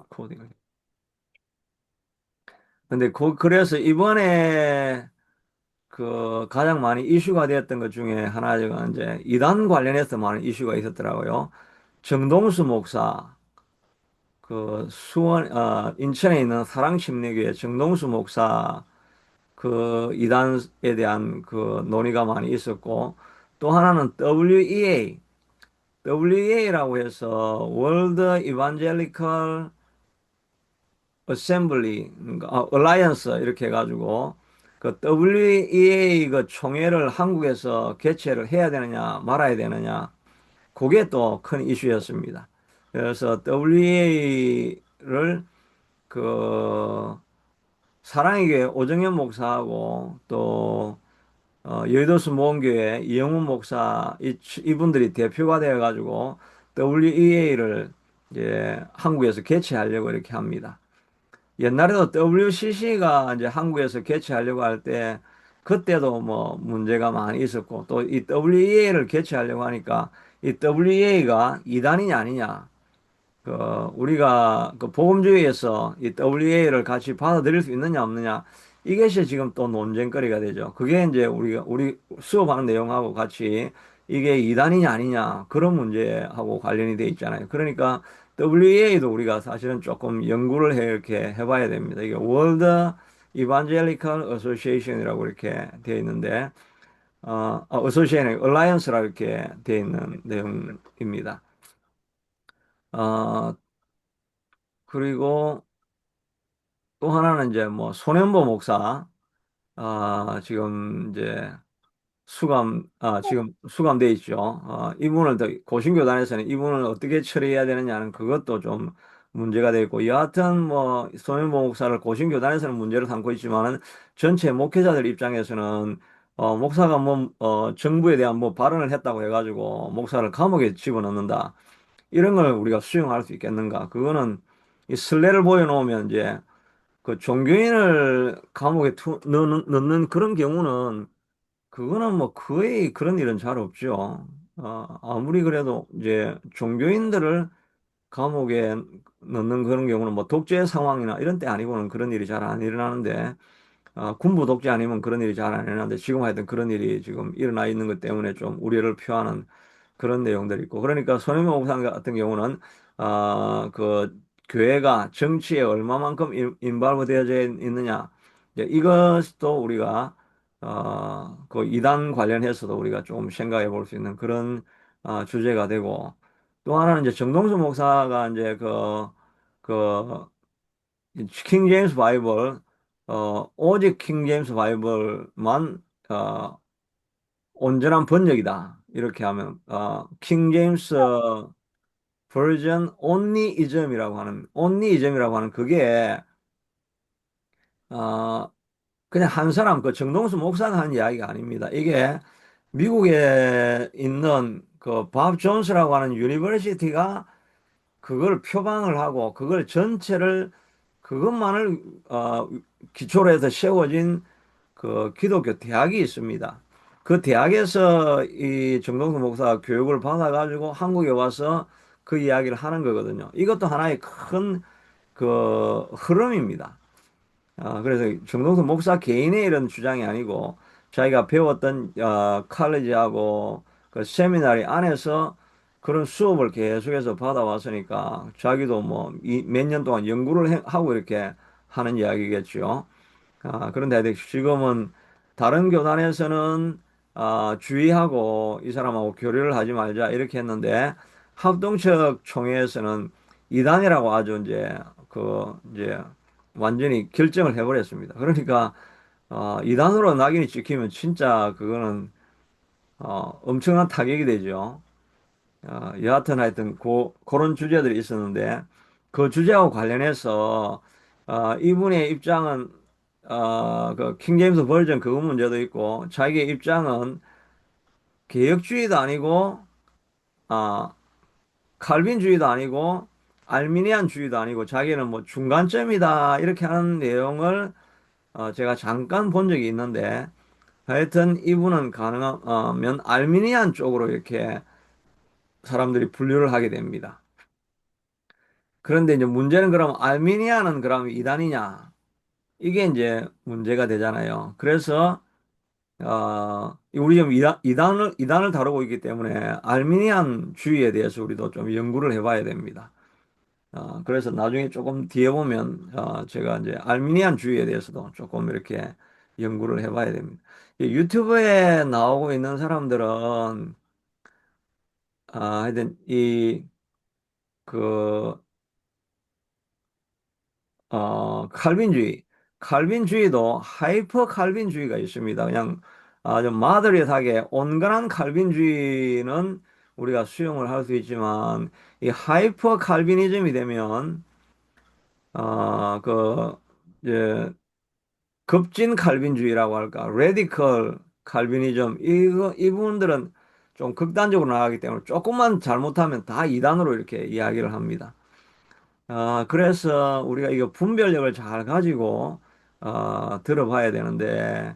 코딩을. 근데 그래서 이번에 그 가장 많이 이슈가 되었던 것 중에 하나가 이제 이단 관련해서 많은 이슈가 있었더라고요. 정동수 목사, 그 인천에 있는 사랑침례교회 정동수 목사 그 이단에 대한 그 논의가 많이 있었고, 또 하나는 WEA라고 해서 월드 이반젤리컬 어셈블리, 얼라이언스 이렇게 해가지고 그 WEA 그 총회를 한국에서 개최를 해야 되느냐 말아야 되느냐, 그게 또 큰 이슈였습니다. 그래서 WEA를 그 사랑의 교회 오정현 목사하고 또 여의도수 모험교회 이영훈 목사 이분들이 대표가 되어 가지고 WEA를 이제 한국에서 개최하려고 이렇게 합니다. 옛날에도 WCC가 이제 한국에서 개최하려고 할 때 그때도 뭐 문제가 많이 있었고, 또 이 WEA를 개최하려고 하니까 이 WEA가 이단이냐 아니냐, 그 우리가 그 복음주의에서 이 WEA를 같이 받아들일 수 있느냐 없느냐, 이것이 지금 또 논쟁거리가 되죠. 그게 이제 우리 수업하는 내용하고 같이 이게 이단이냐 아니냐 그런 문제하고 관련이 돼 있잖아요. 그러니까 WEA도 우리가 사실은 조금 연구를 이렇게 해봐야 됩니다. 이게 월드 이반젤리컬 어소시에이션이라고 이렇게 되어 있는데, 어소시에이션 얼라이언스라고 이렇게 되어 있는 내용입니다. 어, 그리고 또 하나는 이제 뭐 손현보 목사, 지금 이제 지금 수감돼 있죠. 이분을 더 고신교단에서는 이분을 어떻게 처리해야 되느냐는 그것도 좀 문제가 되어 있고, 여하튼 뭐 손현보 목사를 고신교단에서는 문제로 삼고 있지만은 전체 목회자들 입장에서는 목사가 뭐 정부에 대한 뭐 발언을 했다고 해가지고 목사를 감옥에 집어넣는다, 이런 걸 우리가 수용할 수 있겠는가? 그거는 이 선례를 보여놓으면 이제 그 종교인을 감옥에 넣는 그런 경우는, 그거는 뭐 거의 그런 일은 잘 없죠. 아무리 그래도 이제 종교인들을 감옥에 넣는 그런 경우는 뭐 독재 상황이나 이런 때 아니고는 그런 일이 잘 안 일어나는데, 군부 독재 아니면 그런 일이 잘 안 일어나는데 지금 하여튼 그런 일이 지금 일어나 있는 것 때문에 좀 우려를 표하는 그런 내용들이 있고, 그러니까 손해모 목사 같은 경우는 그 교회가 정치에 얼마만큼 인발브 되어져 있느냐, 이제 이것도 우리가 그 이단 관련해서도 우리가 좀 생각해 볼 수 있는 그런 주제가 되고, 또 하나는 이제 정동수 목사가 이제 그 킹 제임스 바이블, 오직 킹 제임스 바이블만 어, 온전한 번역이다, 이렇게 하면 킹 제임스 버전 온리이즘이라고 하는 그게 어, 그냥 한 사람 그 정동수 목사가 한 이야기가 아닙니다. 이게 미국에 있는 그 밥 존스라고 하는 유니버시티가 그걸 표방을 하고 그걸 전체를 그것만을 기초로 해서 세워진 그 기독교 대학이 있습니다. 그 대학에서 이 정동수 목사가 교육을 받아가지고 한국에 와서 그 이야기를 하는 거거든요. 이것도 하나의 큰 그 흐름입니다. 그래서 정동수 목사 개인의 이런 주장이 아니고 자기가 배웠던 칼리지하고 그 세미나리 안에서 그런 수업을 계속해서 받아왔으니까 자기도 뭐 몇 년 동안 연구를 하고 이렇게 하는 이야기겠죠. 그런데 지금은 다른 교단에서는 주의하고 이 사람하고 교류를 하지 말자 이렇게 했는데, 합동척 총회에서는 이단이라고 아주 이제 완전히 결정을 해버렸습니다. 그러니까 이단으로 낙인이 찍히면 진짜 그거는 엄청난 타격이 되죠. 여하튼 하여튼 그런 주제들이 있었는데, 그 주제하고 관련해서 이분의 입장은 그 킹제임스 버전 그거 문제도 있고, 자기의 입장은 개혁주의도 아니고 아 칼빈주의도 아니고 알미니안주의도 아니고 자기는 뭐 중간점이다, 이렇게 하는 내용을 제가 잠깐 본 적이 있는데, 하여튼 이분은 가능하면 알미니안 쪽으로 이렇게 사람들이 분류를 하게 됩니다. 그런데 이제 문제는 그럼 알미니아는 그럼 이단이냐? 이게 이제 문제가 되잖아요. 그래서 우리 지금 이단을 다루고 있기 때문에 알미니안 주의에 대해서 우리도 좀 연구를 해봐야 됩니다. 그래서 나중에 조금 뒤에 보면 제가 이제 알미니안 주의에 대해서도 조금 이렇게 연구를 해봐야 됩니다. 이 유튜브에 나오고 있는 사람들은 하여튼 그 칼빈주의. 칼빈주의도 하이퍼 칼빈주의가 있습니다. 그냥 아주 마더릿하게 온건한 칼빈주의는 우리가 수용을 할 수 있지만 이 하이퍼 칼비니즘이 되면 이제 급진 칼빈주의라고 할까, 레디컬 칼비니즘 이분들은 좀 극단적으로 나가기 때문에 조금만 잘못하면 다 이단으로 이렇게 이야기를 합니다. 그래서 우리가 이거 분별력을 잘 가지고, 들어봐야 되는데,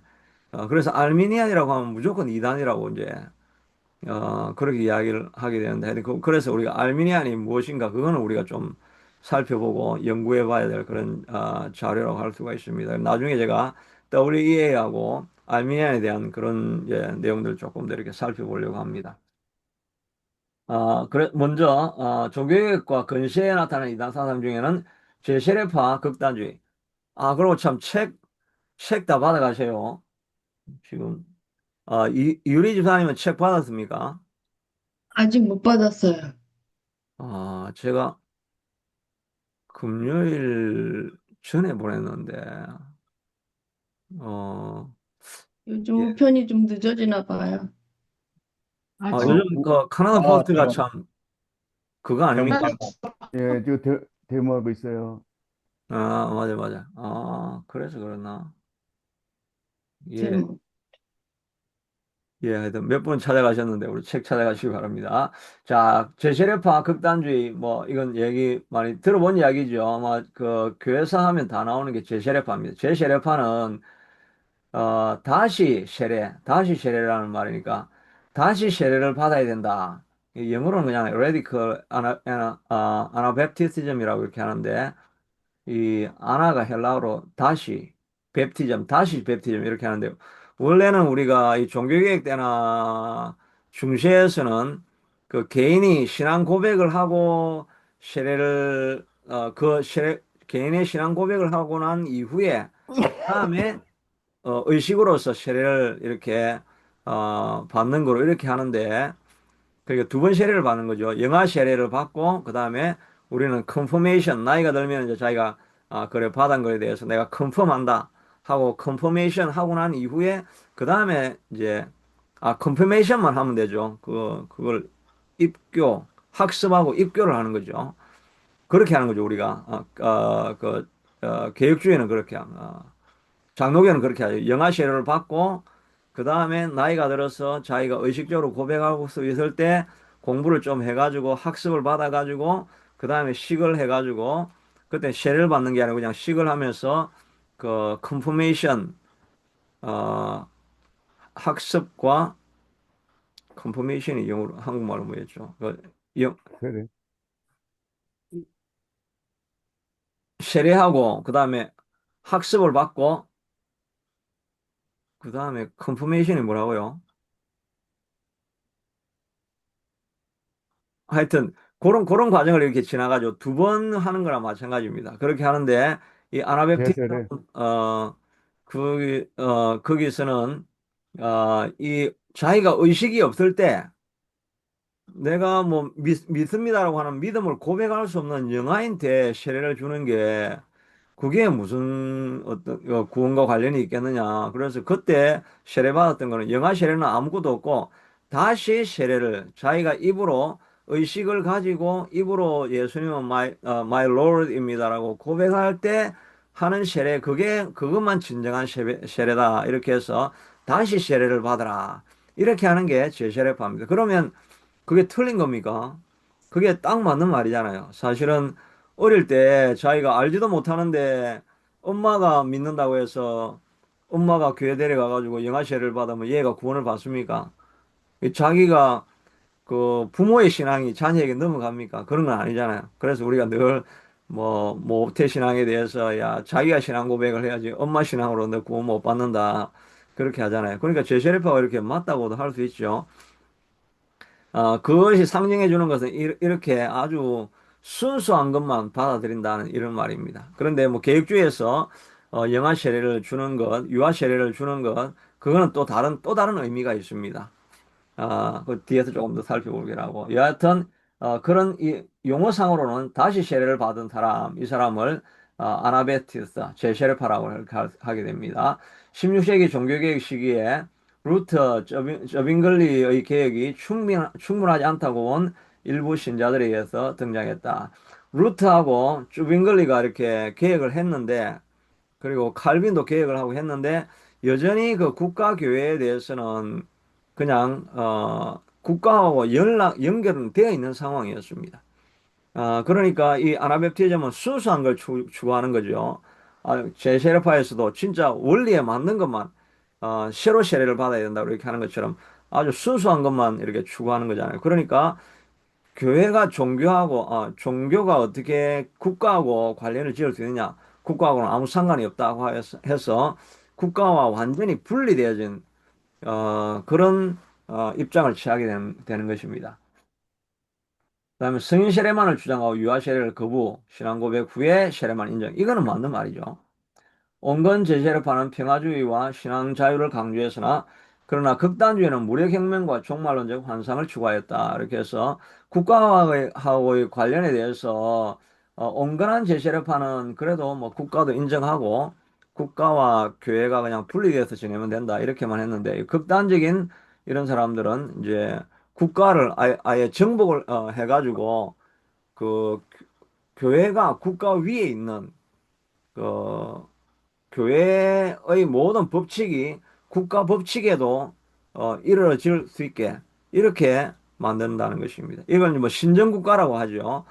그래서 알미니안이라고 하면 무조건 이단이라고 이제, 그렇게 이야기를 하게 되는데, 하여튼 그래서 우리가 알미니안이 무엇인가, 그거는 우리가 좀 살펴보고 연구해 봐야 될 그런, 자료라고 할 수가 있습니다. 나중에 제가 WEA하고 알미니안에 대한 그런, 내용들을 조금 더 이렇게 살펴보려고 합니다. 그래, 먼저, 종교개혁과 근시에 나타난 이단 사상 중에는 제세례파 극단주의. 그리고 참 책 다 받아가세요. 지금, 유리 집사님은 책 받았습니까? 아직 못 받았어요. 제가 금요일 전에 보냈는데, 어, 요즘 예. 우편이 좀 늦어지나 봐요. 아직 요즘 못 그 카나다 포스트가 참 그거 정, 아닙니까? 예, 지금 데모하고 있어요. 맞아, 맞아. 그래서 그렇나? 예. 받았어요. 예, 하여튼 몇 분 찾아가셨는데 우리 책 찾아가시기 바랍니다. 자, 제세례파 극단주의 뭐 이건 얘기 많이 들어본 이야기죠. 아마 그 교회사 하면 다 나오는 게 제세례파입니다. 제세례파는 다시 세례라는 말이니까 다시 세례를 받아야 된다. 이 영어로는 그냥 radical anabaptism이라고 이렇게 하는데 이 아나가 헬라어로 다시 베프티즘 이렇게 하는데 원래는 우리가 이 종교개혁 때나 중세에서는 그 개인이 신앙 고백을 하고 세례를 개인의 신앙 고백을 하고 난 이후에 다음에 의식으로서 세례를 이렇게 받는 거로 이렇게 하는데 그러니까 두 번 세례를 받는 거죠. 영아 세례를 받고 그다음에 우리는 컨퍼메이션 나이가 들면 이제 자기가 그래 받은 거에 대해서 내가 컨펌한다 하고 컨퍼메이션 하고 난 이후에 그다음에 이제 컨퍼메이션만 하면 되죠. 그걸 입교 학습하고 입교를 하는 거죠. 그렇게 하는 거죠, 우리가. 개혁주의는 그렇게 장로교는 그렇게 하죠. 영아 세례를 받고 그 다음에 나이가 들어서 자기가 의식적으로 고백하고 있을 때 공부를 좀 해가지고 학습을 받아가지고 그 다음에 식을 해가지고 그때 세례를 받는 게 아니고 그냥 식을 하면서 그 컨포메이션 어, 학습과 컨포메이션이 영어로 한국말로 뭐였죠? 그래. 세례하고 그 다음에 학습을 받고 그 다음에 컨포메이션이 뭐라고요? 하여튼 그런 과정을 이렇게 지나가지고 두 번 하는 거랑 마찬가지입니다. 그렇게 하는데 이 아나베프티스 대세를. 어 거기서는 이 자기가 의식이 없을 때 내가 뭐 믿습니다라고 하는 믿음을 고백할 수 없는 영아인테 세례를 주는 게 그게 무슨 어떤 구원과 관련이 있겠느냐. 그래서 그때 세례받았던 거는 영아 세례는 아무것도 없고 다시 세례를 자기가 입으로 의식을 가지고 입으로 예수님은 my Lord입니다라고 고백할 때 하는 세례 그것만 진정한 세례다. 이렇게 해서 다시 세례를 받아라. 이렇게 하는 게 제세례파입니다. 그러면 그게 틀린 겁니까? 그게 딱 맞는 말이잖아요. 사실은 어릴 때 자기가 알지도 못하는데 엄마가 믿는다고 해서 엄마가 교회 데려가가지고 영아세례를 받으면 얘가 구원을 받습니까? 자기가 그 부모의 신앙이 자녀에게 넘어갑니까? 그런 건 아니잖아요. 그래서 우리가 늘 모태 신앙에 대해서 야 자기가 신앙 고백을 해야지 엄마 신앙으로 너 구원 못 받는다 그렇게 하잖아요. 그러니까 제세례파가 이렇게 맞다고도 할 수 있죠. 그것이 상징해 주는 것은 이렇게 아주 순수한 것만 받아들인다는 이런 말입니다. 그런데 뭐 개혁주의에서 영아 세례를 주는 것, 유아 세례를 주는 것, 그거는 또 다른 의미가 있습니다. 그 뒤에서 조금 더 살펴보기로 하고. 여하튼, 그런 이 용어상으로는 다시 세례를 받은 사람, 이 사람을, 아나베티스, 제세례파라고 하게 됩니다. 16세기 종교개혁 시기에 루터, 저빙글리의 개혁이 충분하지 않다고 본 일부 신자들에 의해서 등장했다. 루트하고 쭈빙글리가 이렇게 개혁을 했는데, 그리고 칼빈도 개혁을 하고 했는데 여전히 그 국가 교회에 대해서는 그냥 국가하고 연결은 되어 있는 상황이었습니다. 그러니까 이 아나베프티즘은 순수한 걸 추구하는 거죠. 제세례파에서도 진짜 원리에 맞는 것만 세로 세례를 받아야 된다고 이렇게 하는 것처럼 아주 순수한 것만 이렇게 추구하는 거잖아요. 그러니까 교회가 종교가 어떻게 국가하고 관련을 지을 수 있느냐? 국가하고는 아무 상관이 없다고 해서 국가와 완전히 분리되어진 그런 입장을 취하게 되는 것입니다. 그다음에 성인 세례만을 주장하고 유아 세례를 거부, 신앙 고백 후에 세례만 인정. 이거는 맞는 말이죠. 온건 제재를 파는 평화주의와 신앙 자유를 강조했으나 그러나 극단주의는 무력혁명과 종말론적 환상을 추구하였다. 이렇게 해서 국가하고의 관련에 대해서 온건한 제재를 파는 그래도 뭐 국가도 인정하고 국가와 교회가 그냥 분리돼서 지내면 된다. 이렇게만 했는데 극단적인 이런 사람들은 이제 국가를 아예 정복을 해가지고 그 교회가 국가 위에 있는 그 교회의 모든 법칙이 국가 법칙에도 이루어질 수 있게 이렇게 만든다는 것입니다. 이걸 뭐 신정국가라고 하죠.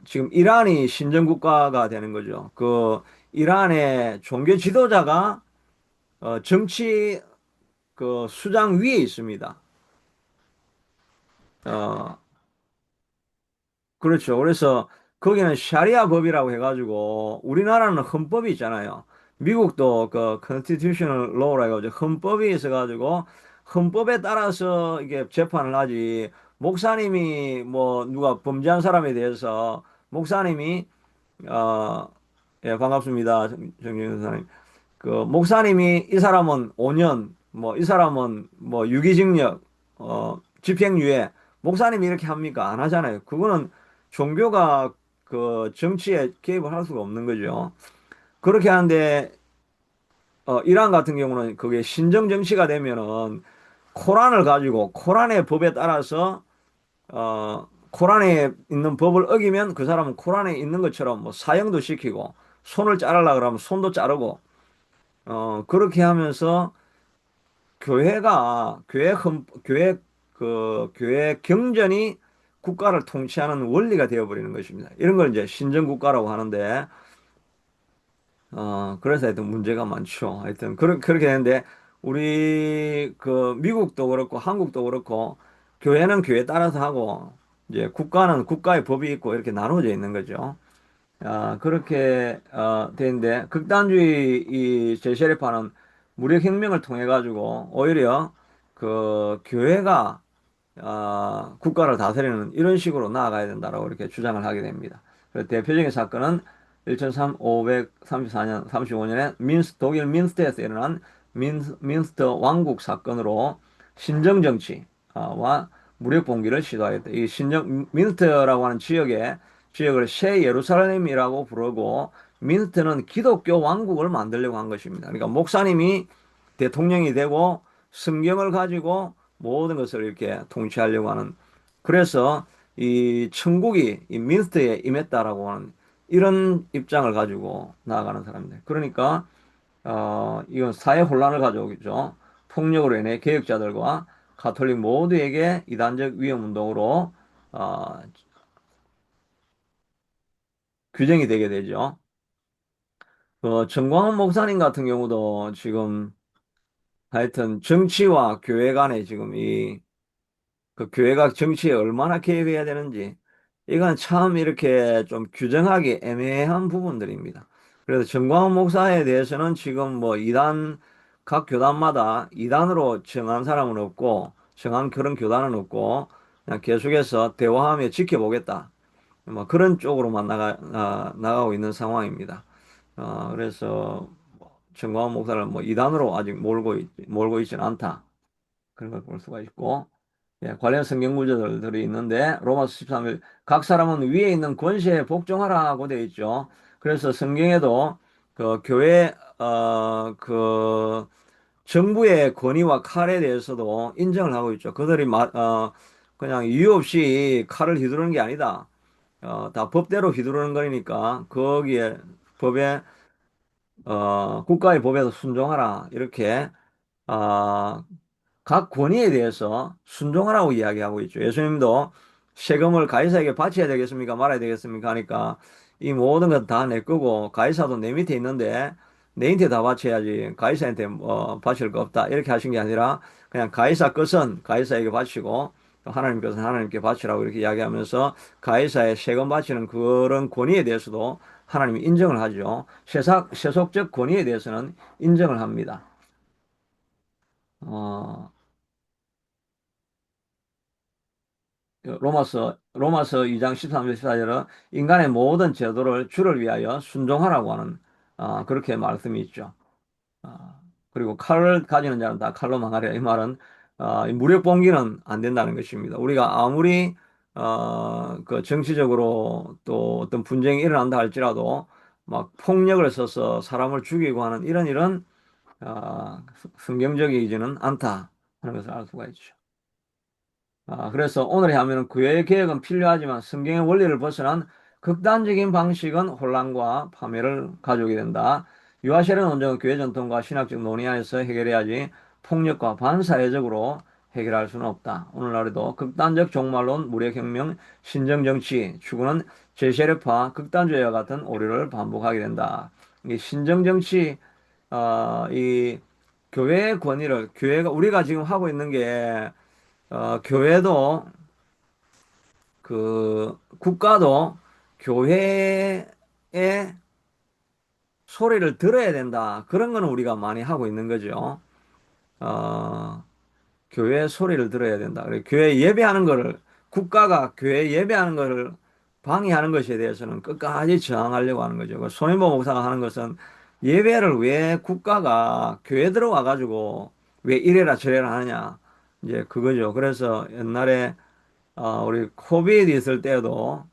지금 이란이 신정국가가 되는 거죠. 그 이란의 종교 지도자가 정치 그 수장 위에 있습니다. 어, 그렇죠. 그래서 거기는 샤리아 법이라고 해가지고 우리나라는 헌법이 있잖아요. 미국도 그 constitutional law라 해가지고 헌법이 있어가지고 헌법에 따라서 이게 재판을 하지. 목사님이 뭐 누가 범죄한 사람에 대해서 목사님이 예, 반갑습니다. 정진우 사님. 그 목사님이 이 사람은 5년, 뭐 이 사람은 뭐 유기징역, 집행유예. 목사님이 이렇게 합니까? 안 하잖아요. 그거는 종교가 그 정치에 개입을 할 수가 없는 거죠. 그렇게 하는데 이란 같은 경우는 그게 신정 정치가 되면은 코란을 가지고 코란의 법에 따라서 코란에 있는 법을 어기면 그 사람은 코란에 있는 것처럼 뭐 사형도 시키고 손을 자르려 그러면 손도 자르고 그렇게 하면서 교회 경전이 국가를 통치하는 원리가 되어버리는 것입니다. 이런 걸 이제 신정국가라고 하는데, 그래서 하여튼 문제가 많죠. 하여튼, 그렇게 되는데, 우리, 미국도 그렇고, 한국도 그렇고, 교회는 교회 따라서 하고, 이제 국가는 국가의 법이 있고, 이렇게 나눠져 있는 거죠. 그렇게 되는데 극단주의 이 제세례파는 무력혁명을 통해 가지고 오히려 그 교회가 국가를 다스리는 이런 식으로 나아가야 된다라고 이렇게 주장을 하게 됩니다. 그 대표적인 사건은 1534년, 35년에 독일 민스터에서 일어난 민스터 왕국 사건으로 신정 정치와 무력 봉기를 시도하였다. 이 민스터라고 하는 지역을 새 예루살렘이라고 부르고 민스터는 기독교 왕국을 만들려고 한 것입니다. 그러니까 목사님이 대통령이 되고 성경을 가지고 모든 것을 이렇게 통치하려고 하는 그래서 이 천국이 이 민스터에 임했다라고 하는 이런 입장을 가지고 나아가는 사람들. 그러니까 이건 사회 혼란을 가져오겠죠. 폭력으로 인해 개혁자들과 가톨릭 모두에게 이단적 위험 운동으로 어, 규정이 되게 되죠. 정광훈 목사님 같은 경우도 지금 하여튼 정치와 교회 간에 지금 그 교회가 정치에 얼마나 개입해야 되는지 이건 참 이렇게 좀 규정하기 애매한 부분들입니다. 그래서 정광훈 목사에 대해서는 지금 뭐 이단, 각 교단마다 이단으로 정한 사람은 없고, 정한 그런 교단은 없고, 그냥 계속해서 대화하며 지켜보겠다. 뭐 그런 쪽으로만 나가고 있는 상황입니다. 그래서 정광훈 목사를 뭐 이단으로 아직 몰고 있지는 않다. 그런 걸 볼 수가 있고, 예, 관련 성경 구절들이 있는데 로마서 13일 각 사람은 위에 있는 권세에 복종하라고 되어 있죠. 그래서 성경에도 그 교회 그 정부의 권위와 칼에 대해서도 인정을 하고 있죠. 그들이 그냥 이유 없이 칼을 휘두르는 게 아니다. 다 법대로 휘두르는 거니까 거기에 법에 국가의 법에도 순종하라 이렇게 어, 각 권위에 대해서 순종하라고 이야기하고 있죠. 예수님도 세금을 가이사에게 바쳐야 되겠습니까? 말아야 되겠습니까? 하니까 이 모든 건 다 내 거고 가이사도 내 밑에 있는데 내한테 다 바쳐야지 가이사한테 바칠 거 없다. 이렇게 하신 게 아니라 그냥 가이사 것은 가이사에게 바치고 또 하나님 것은 하나님께 바치라고 이렇게 이야기하면서 가이사의 세금 바치는 그런 권위에 대해서도 하나님이 인정을 하죠. 세속적 권위에 대해서는 인정을 합니다. 어, 로마서 2장 13절 14절은 인간의 모든 제도를 주를 위하여 순종하라고 하는 그렇게 말씀이 있죠. 그리고 칼을 가지는 자는 다 칼로 망하리라 이 말은 이 무력 봉기는 안 된다는 것입니다. 우리가 아무리 그 정치적으로 또 어떤 분쟁이 일어난다 할지라도 막 폭력을 써서 사람을 죽이고 하는 이런 일은 성경적이지는 않다 하는 것을 알 수가 있죠. 그래서 오늘에 하면 구의 개혁은 필요하지만 성경의 원리를 벗어난 극단적인 방식은 혼란과 파멸을 가져오게 된다. 유아시는 온전한 교회 전통과 신학적 논의 안에서 해결해야지 폭력과 반사회적으로 해결할 수는 없다. 오늘날에도 극단적 종말론, 무력혁명, 신정정치, 추구는 제세력파, 극단주의와 같은 오류를 반복하게 된다. 이 신정정치, 이 교회의 권위를, 교회가, 우리가 지금 하고 있는 게 교회도 그 국가도 교회의 소리를 들어야 된다. 그런 거는 우리가 많이 하고 있는 거죠. 어, 교회 소리를 들어야 된다. 그리고 교회 예배하는 거를 국가가 교회 예배하는 거를 방해하는 것에 대해서는 끝까지 저항하려고 하는 거죠. 그 손인보 목사가 하는 것은 예배를 왜 국가가 교회 들어와 가지고 왜 이래라 저래라 하느냐. 이제 그거죠. 그래서 옛날에 우리 코비드 있을 때도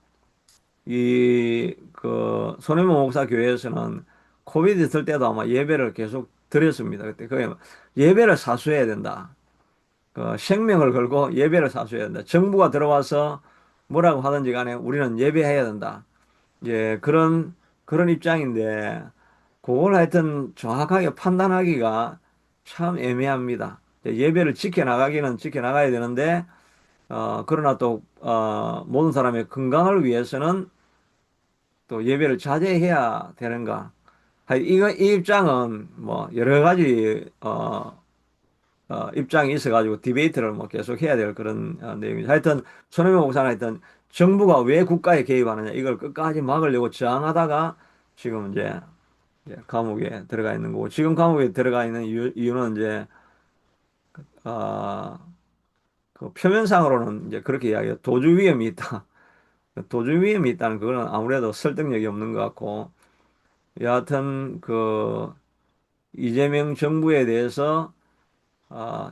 손해모 목사 교회에서는 코비드 있을 때도 아마 예배를 계속 드렸습니다. 그때 그게 예배를 사수해야 된다. 그 생명을 걸고 예배를 사수해야 된다. 정부가 들어와서 뭐라고 하든지 간에 우리는 예배해야 된다. 예, 그런 입장인데 그걸 하여튼 정확하게 판단하기가 참 애매합니다. 예배를 지켜나가기는 지켜나가야 되는데 그러나 또, 모든 사람의 건강을 위해서는 또 예배를 자제해야 되는가. 이 입장은 뭐 여러 가지, 입장이 있어가지고 디베이트를 뭐 계속 해야 될 그런 내용이죠. 하여튼, 손해명 목사는 하여튼 정부가 왜 국가에 개입하느냐. 이걸 끝까지 막으려고 저항하다가 지금 이제 감옥에 들어가 있는 거고, 지금 감옥에 들어가 있는 이유는 이제, 어, 그 표면상으로는 이제 그렇게 이야기해요. 도주 위험이 있다. 도주 위험이 있다는 그거는 아무래도 설득력이 없는 것 같고 여하튼 이재명 정부에 대해서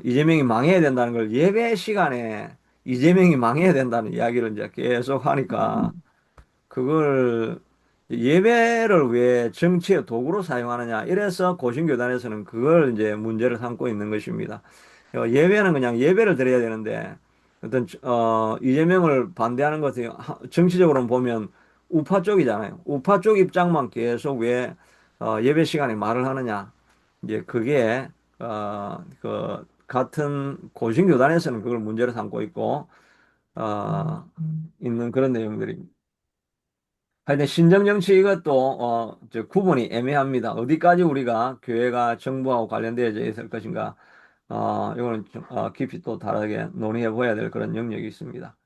이재명이 망해야 된다는 걸 예배 시간에 이재명이 망해야 된다는 이야기를 이제 계속 하니까 그걸 예배를 왜 정치의 도구로 사용하느냐 이래서 고신교단에서는 그걸 이제 문제를 삼고 있는 것입니다. 예배는 그냥 예배를 드려야 되는데 이재명을 반대하는 것이 정치적으로는 보면 우파 쪽이잖아요. 우파 쪽 입장만 계속 왜 예배 시간에 말을 하느냐. 이제 그게 같은 고신교단에서는 그걸 문제로 삼고 있고 있는 그런 내용들입니다. 하여튼 신정정치 이것도 구분이 애매합니다. 어디까지 우리가 교회가 정부하고 관련되어져 있을 것인가? 이거는 좀 깊이 또 다르게 논의해 보아야 될 그런 영역이 있습니다.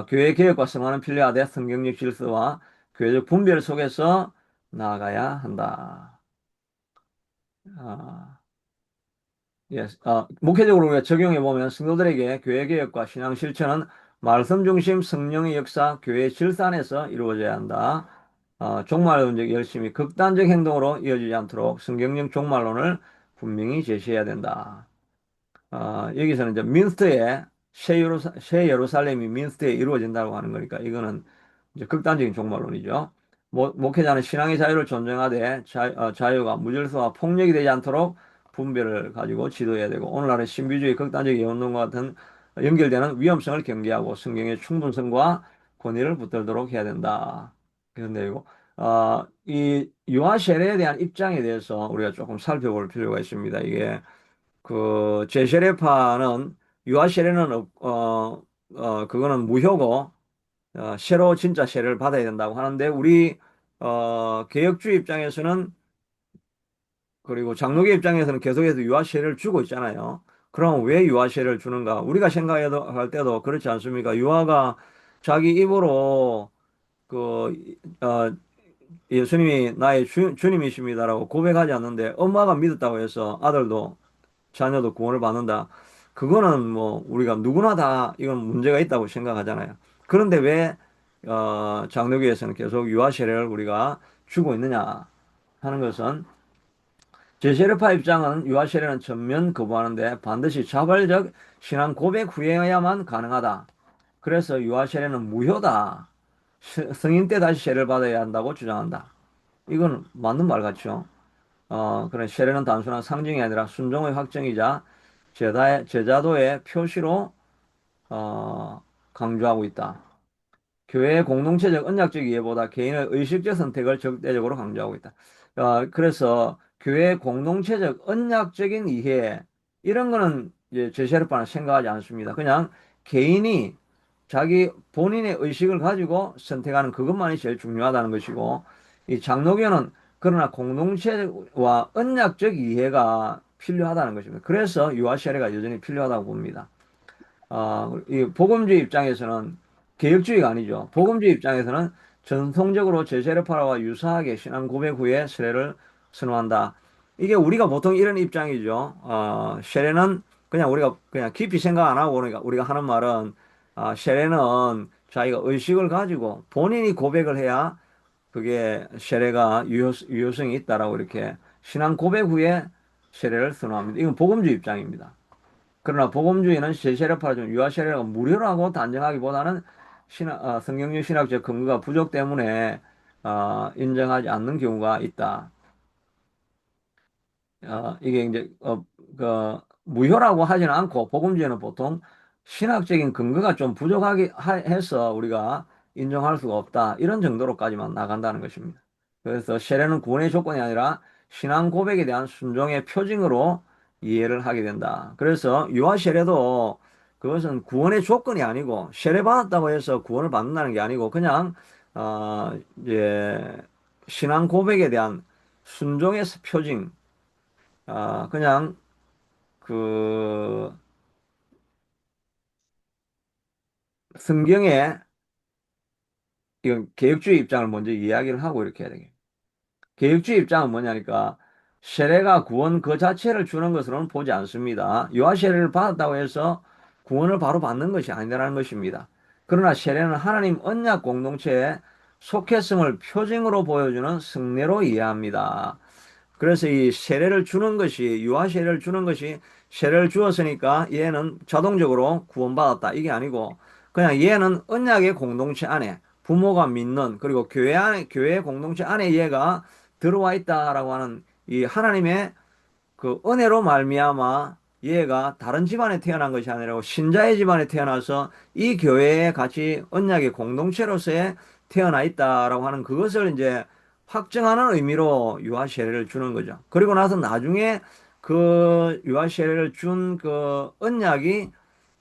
교회 개혁과 성화는 필요하되 성경적 질서와 교회적 분별 속에서 나아가야 한다. 아, 예, 목회적으로 우리가 적용해 보면 성도들에게 교회 개혁과 신앙 실천은 말씀 중심 성령의 역사, 교회 질서 안에서 이루어져야 한다. 종말론적 열심히 극단적 행동으로 이어지지 않도록 성경적 종말론을 분명히 제시해야 된다. 여기서는 이제 새 예루살렘이 민스터에 이루어진다고 하는 거니까 이거는 이제 극단적인 종말론이죠. 목회자는 신앙의 자유를 존중하되 자유가 무질서와 폭력이 되지 않도록 분별을 가지고 지도해야 되고 오늘날의 신비주의 극단적 예언론과 같은 연결되는 위험성을 경계하고 성경의 충분성과 권위를 붙들도록 해야 된다. 그런 내용이고 이 유아 세례에 대한 입장에 대해서 우리가 조금 살펴볼 필요가 있습니다. 이게 제세례파는 유아 세례는 그거는 무효고 세로 진짜 세례를 받아야 된다고 하는데 우리 개혁주의 입장에서는 그리고 장로교 입장에서는 계속해서 유아 세례를 주고 있잖아요. 그럼 왜 유아 세례를 주는가? 우리가 생각할 때도 그렇지 않습니까? 유아가 자기 입으로 그 예수님이 나의 주님이십니다라고 고백하지 않는데 엄마가 믿었다고 해서 아들도 자녀도 구원을 받는다. 그거는 뭐 우리가 누구나 다 이건 문제가 있다고 생각하잖아요. 그런데 왜 장로교에서는 계속 유아 세례를 우리가 주고 있느냐 하는 것은 제세례파 입장은 유아 세례는 전면 거부하는데 반드시 자발적 신앙 고백 후에야만 가능하다. 그래서 유아 세례는 무효다. 성인 때 다시 세례를 받아야 한다고 주장한다. 이건 맞는 말 같죠? 그런 세례는 단순한 상징이 아니라 순종의 확정이자 제자도의 표시로 강조하고 있다. 교회의 공동체적 언약적 이해보다 개인의 의식적 선택을 적대적으로 강조하고 있다. 그래서 교회의 공동체적 언약적인 이해 이런 거는 이제 제세례파는 생각하지 않습니다. 그냥 개인이 자기 본인의 의식을 가지고 선택하는 그것만이 제일 중요하다는 것이고 이 장로교는 그러나 공동체와 언약적 이해가 필요하다는 것입니다. 그래서 유아 세례가 여전히 필요하다고 봅니다. 이 복음주의 입장에서는 개혁주의가 아니죠. 복음주의 입장에서는 전통적으로 제세례파와 유사하게 신앙 고백 후에 세례를 선호한다. 이게 우리가 보통 이런 입장이죠. 세례는 그냥 우리가 그냥 깊이 생각 안 하고 그러니까 우리가 하는 말은 세례는 자기가 의식을 가지고 본인이 고백을 해야 그게 세례가 유효성이 있다라고 이렇게 신앙 고백 후에 세례를 선호합니다. 이건 복음주의 입장입니다. 그러나 복음주의는 제세례파를 좀 유아 세례가 무료라고 단정하기보다는 성경적 신학적 근거가 부족 때문에 인정하지 않는 경우가 있다. 이게 이제 무효라고 하지는 않고 복음주의는 보통 신학적인 근거가 좀 부족하게 해서 우리가 인정할 수가 없다. 이런 정도로까지만 나간다는 것입니다. 그래서 세례는 구원의 조건이 아니라 신앙 고백에 대한 순종의 표징으로 이해를 하게 된다. 그래서 유아 세례도 그것은 구원의 조건이 아니고 세례 받았다고 해서 구원을 받는다는 게 아니고 그냥 이제 신앙 고백에 대한 순종의 표징 그냥 그 성경에 이건 개혁주의 입장을 먼저 이야기를 하고 이렇게 해야 되겠. 개혁주의 입장은 뭐냐니까 세례가 구원 그 자체를 주는 것으로는 보지 않습니다. 유아 세례를 받았다고 해서 구원을 바로 받는 것이 아니라는 것입니다. 그러나 세례는 하나님 언약 공동체의 속했음을 표징으로 보여주는 성례로 이해합니다. 그래서 이 세례를 주는 것이 유아 세례를 주는 것이 세례를 주었으니까 얘는 자동적으로 구원받았다 이게 아니고 그냥 얘는 언약의 공동체 안에 부모가 믿는 그리고 교회 공동체 안에 얘가 들어와 있다라고 하는 이 하나님의 그 은혜로 말미암아 얘가 다른 집안에 태어난 것이 아니라 신자의 집안에 태어나서 이 교회에 같이 언약의 공동체로서의 태어나 있다라고 하는 그것을 이제 확정하는 의미로 유아 세례를 주는 거죠. 그리고 나서 나중에 그 유아 세례를 준 그 언약이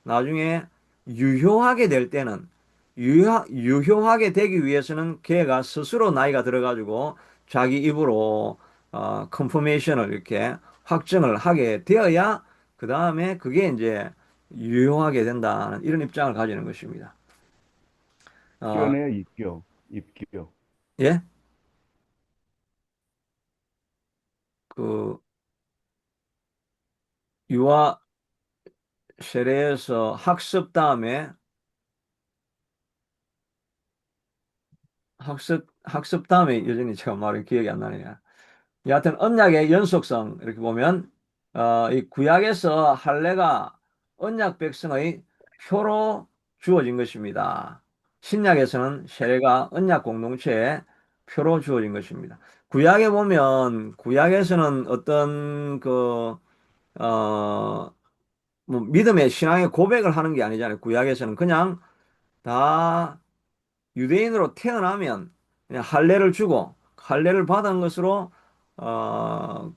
나중에 유효하게 될 때는 유효하게 되기 위해서는 걔가 스스로 나이가 들어가지고 자기 입으로 컨퍼메이션을 이렇게 확정을 하게 되어야 그 다음에 그게 이제 유효하게 된다는 이런 입장을 가지는 것입니다. 어, 입교네요, 입교. 입교. 예? 그 유아 세례에서 학습 다음에 여전히 제가 말이 기억이 안 나네요. 여하튼 언약의 연속성 이렇게 보면 이 구약에서 할례가 언약 백성의 표로 주어진 것입니다. 신약에서는 세례가 언약 공동체의 표로 주어진 것입니다. 구약에 보면 구약에서는 어떤 어, 뭐 믿음의 신앙의 고백을 하는 게 아니잖아요. 구약에서는 그냥 다 유대인으로 태어나면 그냥 할례를 주고 할례를 받은 것으로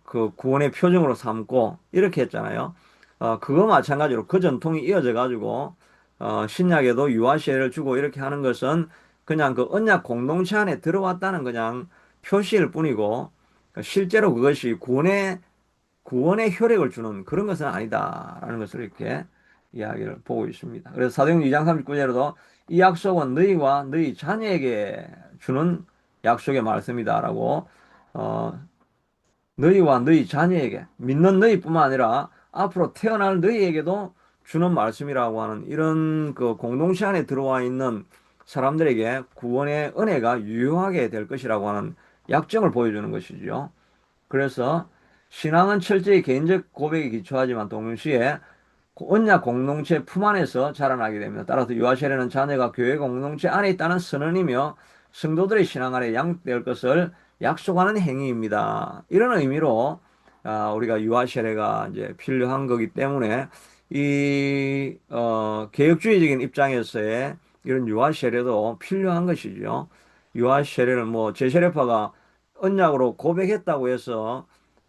그 구원의 표징으로 삼고 이렇게 했잖아요. 그거 마찬가지로 그 전통이 이어져 가지고 신약에도 유아시를 주고 이렇게 하는 것은 그냥 그 언약 공동체 안에 들어왔다는 그냥 표시일 뿐이고 실제로 그것이 구원의 효력을 주는 그런 것은 아니다라는 것을 이렇게 이야기를 보고 있습니다. 그래서 사도행전 2장 39절에도 이 약속은 너희와 너희 자녀에게 주는 약속의 말씀이다라고 어, 너희와 너희 자녀에게 믿는 너희뿐만 아니라 앞으로 태어날 너희에게도 주는 말씀이라고 하는 이런 그 공동체 안에 들어와 있는 사람들에게 구원의 은혜가 유효하게 될 것이라고 하는 약정을 보여주는 것이죠. 그래서 신앙은 철저히 개인적 고백에 기초하지만 동시에 언약 공동체 품 안에서 자라나게 됩니다. 따라서 유아 세례는 자녀가 교회 공동체 안에 있다는 선언이며 성도들의 신앙 안에 양육될 것을 약속하는 행위입니다. 이런 의미로 우리가 유아 세례가 이제 필요한 거기 때문에 이 개혁주의적인 입장에서의 이런 유아 세례도 필요한 것이죠. 유아 세례는 뭐 제세례파가 언약으로 고백했다고 해서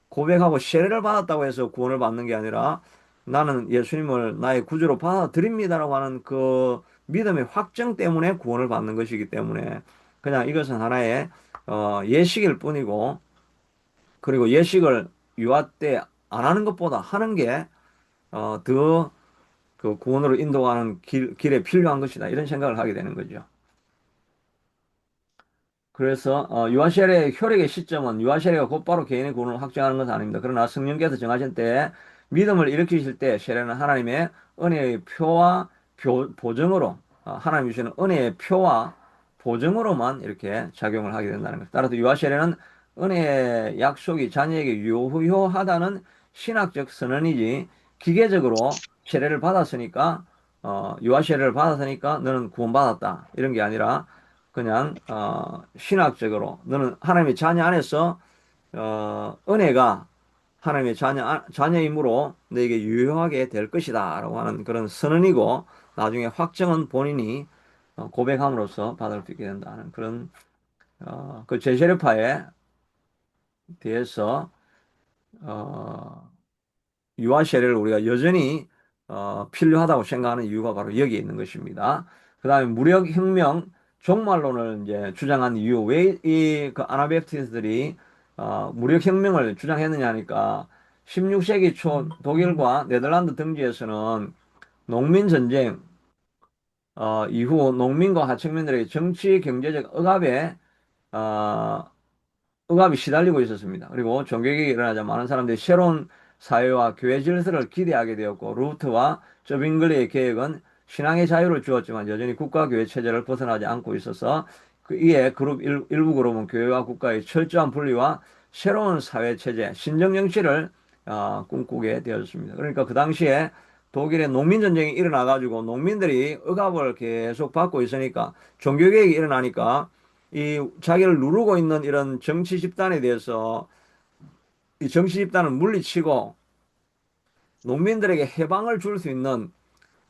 고백하고 세례를 받았다고 해서 구원을 받는 게 아니라 나는 예수님을 나의 구주로 받아들입니다라고 하는 그 믿음의 확정 때문에 구원을 받는 것이기 때문에 그냥 이것은 하나의 예식일 뿐이고 그리고 예식을 유아 때 안 하는 것보다 하는 게 더 그 구원으로 인도하는 길에 필요한 것이다 이런 생각을 하게 되는 거죠. 그래서 유아세례의 효력의 시점은 유아세례가 곧바로 개인의 구원을 확정하는 것은 아닙니다. 그러나 성령께서 정하신 때에 믿음을 일으키실 때 세례는 하나님의 은혜의 표와 보증으로 하나님 주시는 은혜의 표와 보증으로만 이렇게 작용을 하게 된다는 것. 따라서 유아세례는 은혜의 약속이 자녀에게 유효하다는 신학적 선언이지 기계적으로 세례를 받았으니까 유아세례를 받았으니까 너는 구원받았다 이런 게 아니라 그냥 신학적으로 너는 하나님의 자녀 안에서 은혜가 하나님의 자녀이므로 너에게 유효하게 될 것이다라고 하는 그런 선언이고 나중에 확정은 본인이 고백함으로써 받을 수 있게 된다는 그런 그 제세례파에 대해서 어, 유아 세례를 우리가 여전히 필요하다고 생각하는 이유가 바로 여기에 있는 것입니다. 그 다음에 무력혁명 종말론을 이제 주장한 이유, 왜 이 그 아나베프티스트들이 무력혁명을 주장했느냐 하니까 16세기 초 독일과 네덜란드 등지에서는 농민전쟁 이후 농민과 하층민들에게 정치, 경제적 어, 억압이 시달리고 있었습니다. 그리고 종교개혁이 일어나자 많은 사람들이 새로운 사회와 교회 질서를 기대하게 되었고 루트와 저빙글리의 개혁은 신앙의 자유를 주었지만 여전히 국가교회 체제를 벗어나지 않고 있어서 이에 일부 그룹은 교회와 국가의 철저한 분리와 새로운 사회 체제, 신정 정치를 꿈꾸게 되었습니다. 그러니까 그 당시에 독일의 농민 전쟁이 일어나 가지고 농민들이 억압을 계속 받고 있으니까 종교개혁이 일어나니까 이 자기를 누르고 있는 이런 정치 집단에 대해서 이 정치 집단을 물리치고 농민들에게 해방을 줄 수 있는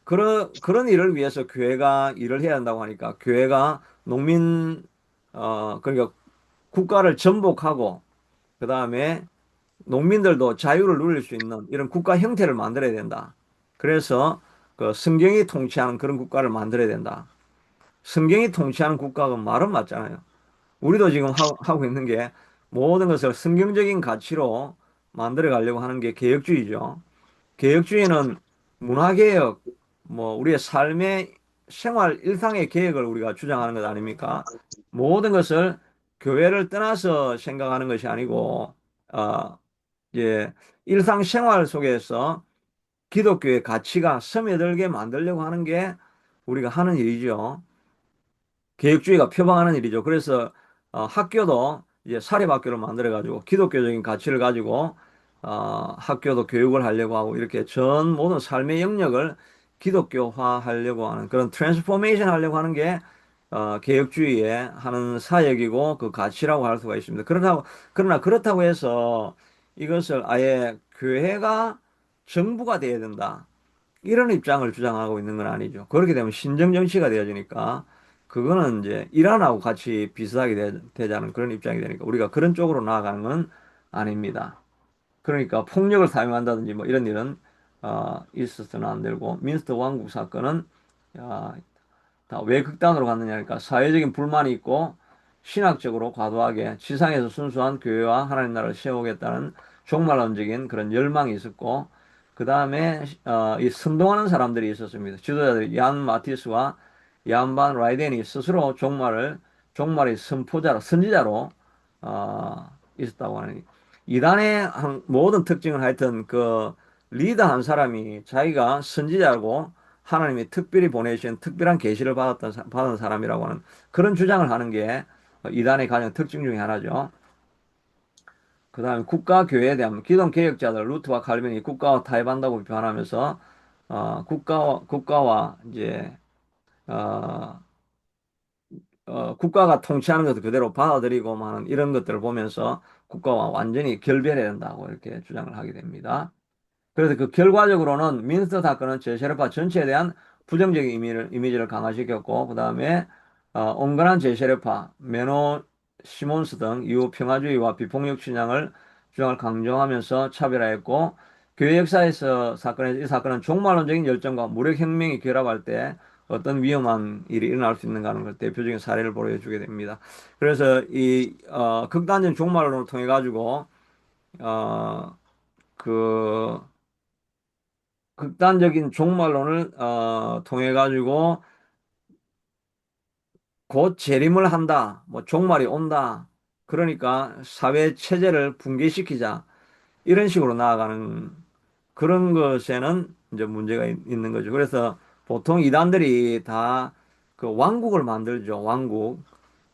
그런 일을 위해서 교회가 일을 해야 한다고 하니까 교회가 그러니까 국가를 전복하고 그다음에 농민들도 자유를 누릴 수 있는 이런 국가 형태를 만들어야 된다. 그래서 그 성경이 통치하는 그런 국가를 만들어야 된다. 성경이 통치하는 국가가 말은 맞잖아요. 우리도 지금 하고 있는 게 모든 것을 성경적인 가치로 만들어 가려고 하는 게 개혁주의죠. 개혁주의는 문화개혁, 뭐 우리의 삶의 생활 일상의 계획을 우리가 주장하는 것 아닙니까? 모든 것을 교회를 떠나서 생각하는 것이 아니고, 어, 이제 일상생활 속에서 기독교의 가치가 스며들게 만들려고 하는 게 우리가 하는 일이죠. 개혁주의가 표방하는 일이죠. 그래서 학교도 이제 사립학교를 만들어가지고 기독교적인 가치를 가지고 학교도 교육을 하려고 하고 이렇게 전 모든 삶의 영역을 기독교화 하려고 하는 그런 트랜스포메이션 하려고 하는 게 개혁주의의 하는 사역이고 그 가치라고 할 수가 있습니다. 그러나 그렇다고 해서 이것을 아예 교회가 정부가 돼야 된다. 이런 입장을 주장하고 있는 건 아니죠. 그렇게 되면 신정정치가 되어지니까 그거는 이제 이란하고 같이 비슷하게 되자는 그런 입장이 되니까 우리가 그런 쪽으로 나아가는 건 아닙니다. 그러니까 폭력을 사용한다든지 뭐 이런 일은 있어서는 안 되고 민스터 왕국 사건은 어, 다 왜 극단으로 갔느냐니까 사회적인 불만이 있고 신학적으로 과도하게 지상에서 순수한 교회와 하나님 나라를 세우겠다는 종말론적인 그런 열망이 있었고 그 다음에 이 선동하는 사람들이 있었습니다. 지도자들이 얀 마티스와 얀 반 라이덴이 스스로 종말의 선포자로 선지자로 있었다고 하니 이단의 모든 특징은 하여튼 그 리더 한 사람이 자기가 선지자고 하나님이 특별히 보내주신 특별한 계시를 받은 사람이라고 하는 그런 주장을 하는 게 이단의 가장 특징 중에 하나죠. 그 다음에 국가 교회에 대한 기독 개혁자들 루트와 칼빈이 국가와 타협한다고 비판하면서 국가와 이제 어, 국가가 통치하는 것을 그대로 받아들이고 하는 이런 것들을 보면서 국가와 완전히 결별해야 된다고 이렇게 주장을 하게 됩니다. 그래서 그 결과적으로는 민스터 사건은 제세력파 전체에 대한 부정적인 이미지를 강화시켰고, 그 다음에 온건한 제세력파, 메노 시몬스 등 이후 평화주의와 비폭력 주장을 강조하면서 차별화했고, 교회 역사에서 이 사건은 종말론적인 열정과 무력혁명이 결합할 때 어떤 위험한 일이 일어날 수 있는가 하는 걸 대표적인 사례를 보여주게 됩니다. 그래서 극단적 종말론을 통해 가지고 어, 그 극단적인 종말론을 통해 가지고 곧 재림을 한다. 뭐 종말이 온다. 그러니까 사회 체제를 붕괴시키자. 이런 식으로 나아가는 그런 것에는 이제 문제가 있는 거죠. 그래서 보통 이단들이 다 그 왕국을 만들죠. 왕국.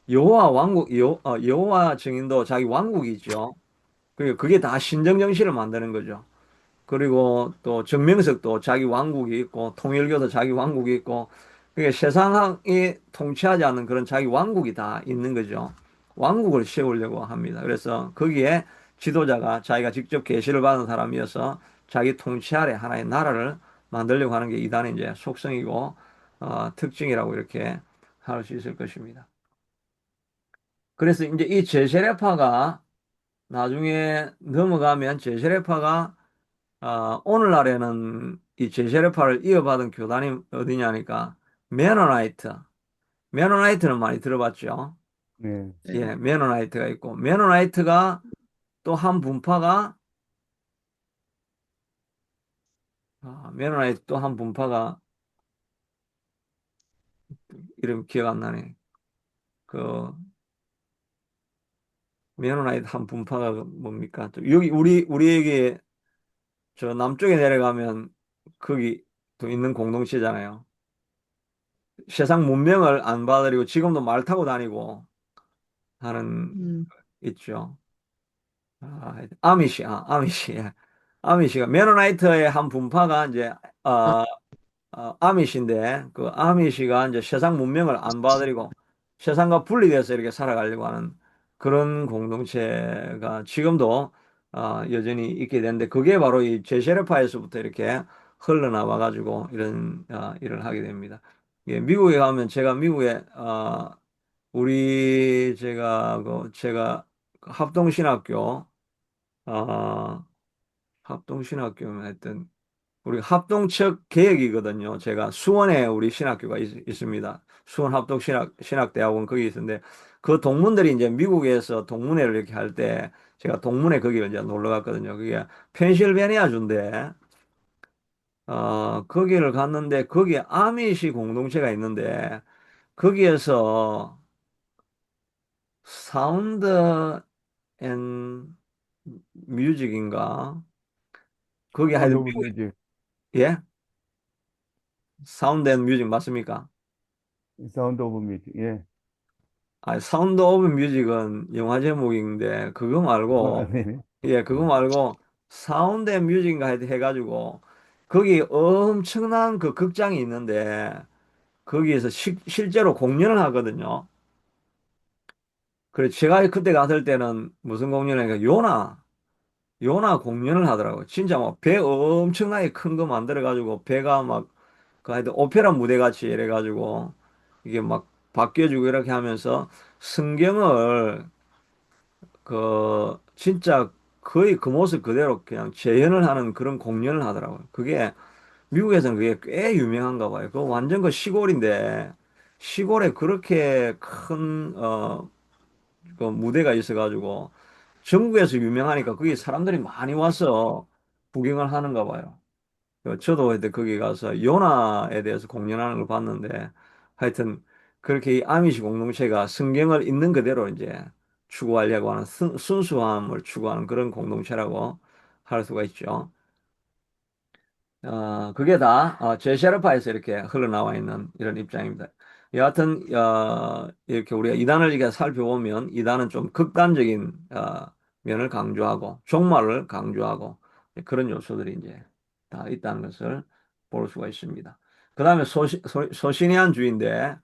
여호와 증인도 자기 왕국이 있죠. 그게 다 신정정신을 만드는 거죠. 그리고 또 정명석도 자기 왕국이 있고 통일교도 자기 왕국이 있고 그게 세상이 통치하지 않는 그런 자기 왕국이 다 있는 거죠. 왕국을 세우려고 합니다. 그래서 거기에 지도자가 자기가 직접 계시를 받은 사람이어서 자기 통치 아래 하나의 나라를 만들려고 하는 게 이단의 이제 속성이고 특징이라고 이렇게 할 수 있을 것입니다. 그래서 이제 이 제세례파가 나중에 넘어가면 제세례파가 오늘날에는 이 제세례파를 이어받은 교단이 어디냐니까 메노나이트. 메노나이트는 많이 들어봤죠. 네. 네. 예, 메노나이트가 있고 메노나이트가 또 한 분파가 메노나이트 또 한 분파가 이름 기억 안 나네. 그 메노나이트 한 분파가 뭡니까? 또 여기 우리에게 저 남쪽에 내려가면 거기 또 있는 공동체잖아요. 세상 문명을 안 받아들이고 지금도 말 타고 다니고 하는 음, 있죠. 아미시. 예. 아미시가 메노나이트의 한 분파가 이제 아, 어, 아미시인데 그 아미시가 이제 세상 문명을 안 받아들이고 세상과 분리돼서 이렇게 살아가려고 하는 그런 공동체가 지금도 여전히 있게 되는데 그게 바로 이 제세례파에서부터 이렇게 흘러나와 가지고 이런 일을 하게 됩니다. 예, 미국에 가면 제가 미국에 제가 그 합동신학교 어, 합동신학교면 하여튼 우리 합동측 계획이거든요. 제가 수원에 우리 신학교가 습니다 수원 합동신학대학원 거기 있는데 그 동문들이 이제 미국에서 동문회를 이렇게 할 때 제가 동문회 거기를 이제 놀러 갔거든요. 그게 펜실베니아 주인데 거기를 갔는데 거기에 아미시 공동체가 있는데 거기에서 사운드 앤 뮤직인가? 거기 사운드 하여튼 오브 뮤직, 예? 사운드 앤 뮤직 맞습니까? 사운드 오브 뮤직, 예. 사운드 오브 뮤직은 영화 제목인데 그거 아, 말고 네네. 예, 그거 말고 사운드 앤 뮤직인가 해가지고 거기 엄청난 그 극장이 있는데 거기에서 실제로 공연을 하거든요. 그래 제가 그때 갔을 때는 무슨 공연을 하니까 요나 공연을 하더라고요. 진짜 막 배 엄청나게 큰 거 만들어가지고 배가 막 그 하여튼 오페라 무대 같이 이래가지고 이게 막 바뀌어주고 이렇게 하면서 성경을 그 진짜 거의 그 모습 그대로 그냥 재현을 하는 그런 공연을 하더라고요. 그게 미국에서는 그게 꽤 유명한가 봐요. 그 완전 그 시골인데 시골에 그렇게 큰 그 무대가 있어가지고 전국에서 유명하니까 거기 사람들이 많이 와서 구경을 하는가 봐요. 저도 그때 거기 가서 요나에 대해서 공연하는 걸 봤는데 하여튼 그렇게 이 아미시 공동체가 성경을 있는 그대로 이제 추구하려고 하는 순수함을 추구하는 그런 공동체라고 할 수가 있죠. 그게 다 제셰르파에서 이렇게 흘러나와 있는 이런 입장입니다. 여하튼 이렇게 우리가 이단을 이렇게 살펴보면 이단은 좀 극단적인 면을 강조하고 종말을 강조하고 그런 요소들이 이제 다 있다는 것을 볼 수가 있습니다. 그 다음에 소신의한주의인데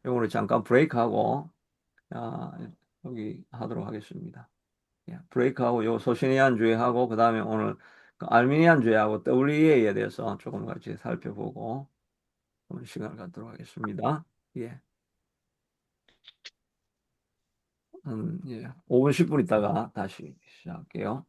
이거를 잠깐 브레이크하고 아, 여기 하도록 하겠습니다. 예, 브레이크하고 요 소시니안주의하고 그다음에 오늘 그 알미니안주의하고 WEA에 대해서 조금 같이 살펴보고 오늘 시간을 갖도록 하겠습니다. 예, 예, 5분 10분 있다가 다시 시작할게요.